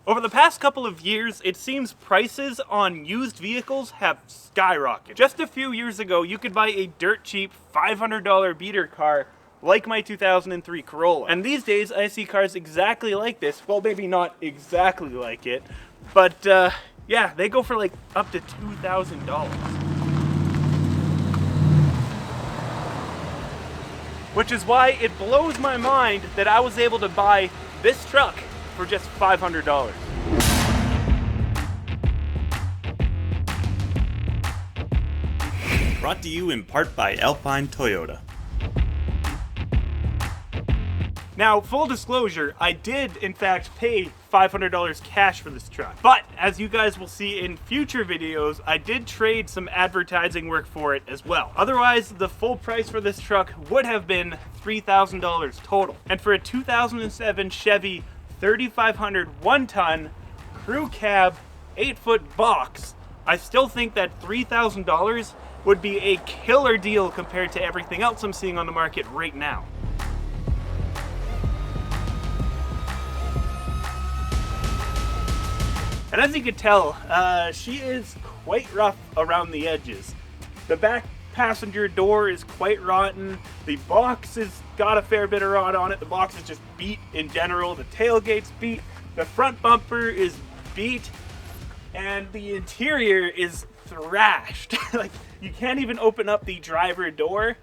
Over the past couple of years, it seems prices on used vehicles have skyrocketed. Just a few years ago, you could buy a dirt cheap $500 beater car like my 2003 Corolla. And these days, I see cars exactly like this. Well, maybe not exactly like it, but yeah, they go for like up to $2,000. Which is why it blows my mind that I was able to buy this truck for just $500. Brought to you in part by Alpine Toyota. Now, full disclosure, I did in fact pay $500 cash for this truck. But as you guys will see in future videos, I did trade some advertising work for it as well. Otherwise, the full price for this truck would have been $3,000 total. And for a 2007 Chevy 3500 one-ton crew cab 8-foot box, I still think that $3,000 would be a killer deal compared to everything else I'm seeing on the market right now. And as you can tell, she is quite rough around the edges. The back passenger door is quite rotten. The box has got a fair bit of rot on it. The box is just beat in general. The tailgate's beat. The front bumper is beat. And the interior is thrashed. Like, you can't even open up the driver door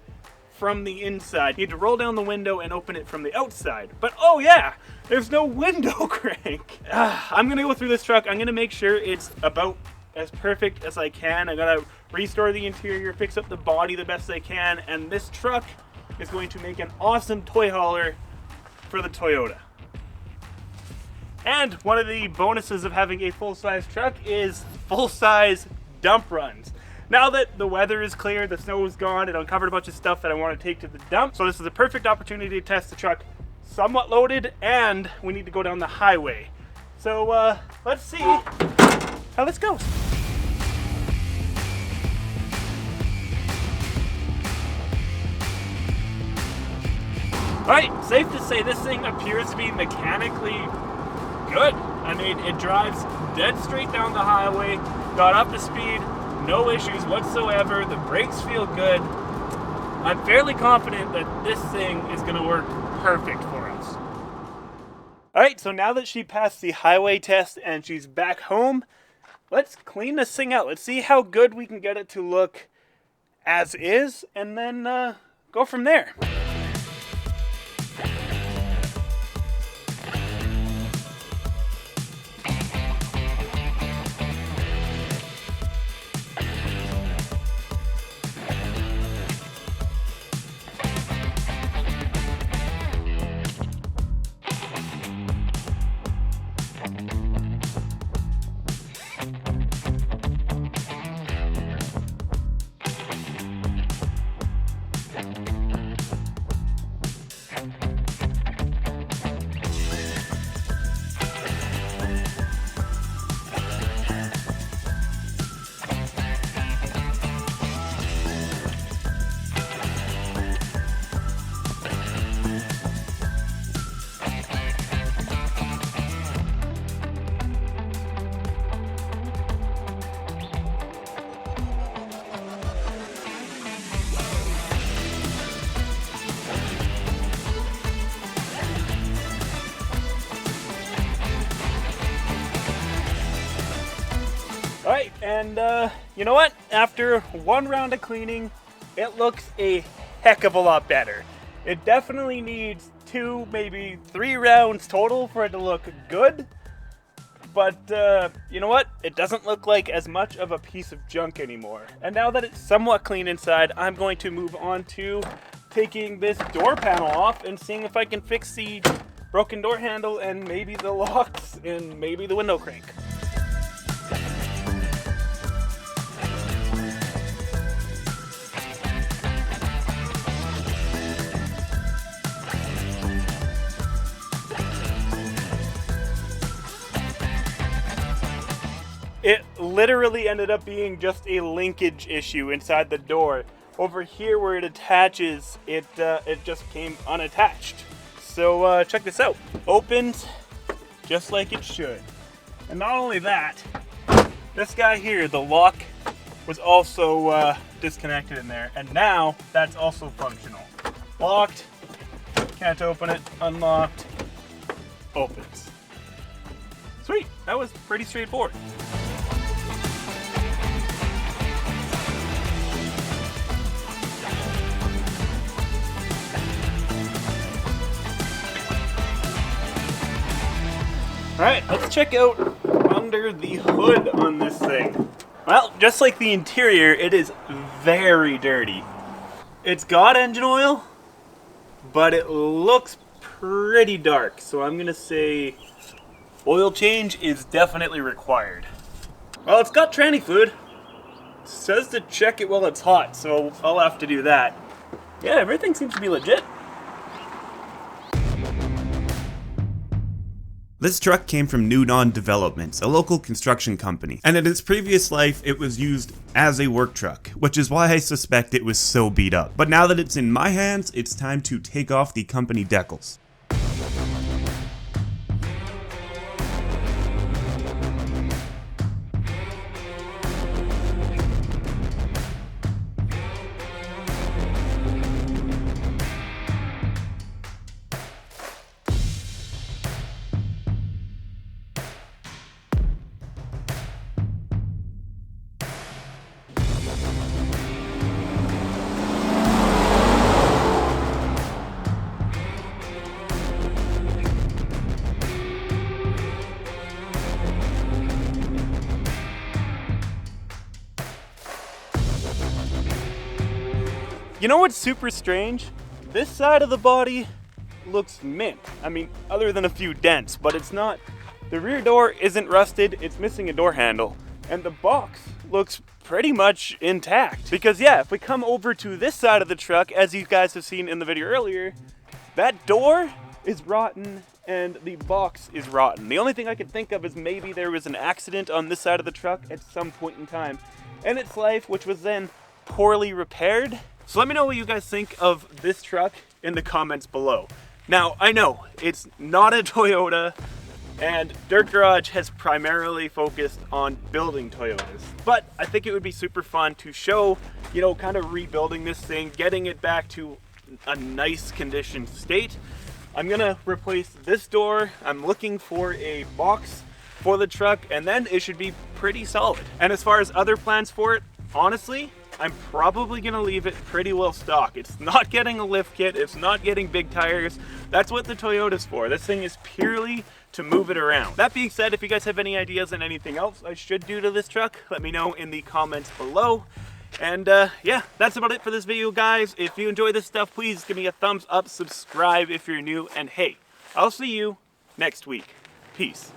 from the inside. You need to roll down the window and open it from the outside. But oh yeah, there's no window crank. I'm gonna go through this truck. I'm gonna make sure it's about as perfect as I can. I'm gonna restore the interior, fix up the body the best I can, and this truck is going to make an awesome toy hauler for the Toyota. And one of the bonuses of having a full-size truck is full-size dump runs. Now that the weather is clear, the snow is gone, it uncovered a bunch of stuff that I want to take to the dump. So this is a perfect opportunity to test the truck somewhat loaded, and we need to go down the highway. So let's see how this goes. Alright, safe to say this thing appears to be mechanically good. I mean, it drives dead straight down the highway, got up to speed, no issues whatsoever, the brakes feel good. I'm fairly confident that this thing is going to work perfect for us. Alright, so now that she passed the highway test and she's back home, let's clean this thing out. Let's see how good we can get it to look as is, and then go from there. Alright, and you know what? After one round of cleaning, it looks a heck of a lot better. It definitely needs 2, maybe 3 rounds total for it to look good. But you know what? It doesn't look like as much of a piece of junk anymore. And now that it's somewhat clean inside, I'm going to move on to taking this door panel off and seeing if I can fix the broken door handle and maybe the locks and maybe the window crank. It literally ended up being just a linkage issue inside the door. Over here where it attaches, it just came unattached. So check this out. Opens just like it should. And not only that, this guy here, the lock was also disconnected in there, and now that's also functional. Locked, can't open it, unlocked, opens. Sweet, that was pretty straightforward. Alright, let's check out under the hood on this thing. Well, just like the interior, it is very dirty. It's got engine oil, but it looks pretty dark, so I'm gonna say oil change is definitely required. Well, it's got tranny fluid. It says to check it while it's hot, so I'll have to do that. Yeah, everything seems to be legit. This truck came from New Dawn Developments, a local construction company, and in its previous life it was used as a work truck, which is why I suspect it was so beat up. But now that it's in my hands, it's time to take off the company decals. You know what's super strange? This side of the body looks mint. I mean, other than a few dents, but it's not. The rear door isn't rusted, it's missing a door handle. And the box looks pretty much intact. Because yeah, if we come over to this side of the truck, as you guys have seen in the video earlier, that door is rotten and the box is rotten. The only thing I could think of is maybe there was an accident on this side of the truck at some point in time in its life, which was then poorly repaired. So let me know what you guys think of this truck in the comments below. Now, I know it's not a Toyota, and Dirt.Garage has primarily focused on building Toyotas, but I think it would be super fun to show, you know, kind of rebuilding this thing, getting it back to a nice condition state. I'm gonna replace this door. I'm looking for a box for the truck, and then it should be pretty solid. And as far as other plans for it, honestly, I'm probably gonna leave it pretty well stock. It's not getting a lift kit, it's not getting big tires. That's what the Toyota's for. This thing is purely to move it around. That being said, if you guys have any ideas on anything else I should do to this truck, let me know in the comments below. And yeah, that's about it for this video, guys. If you enjoy this stuff, please give me a thumbs up, subscribe if you're new, and hey, I'll see you next week. Peace.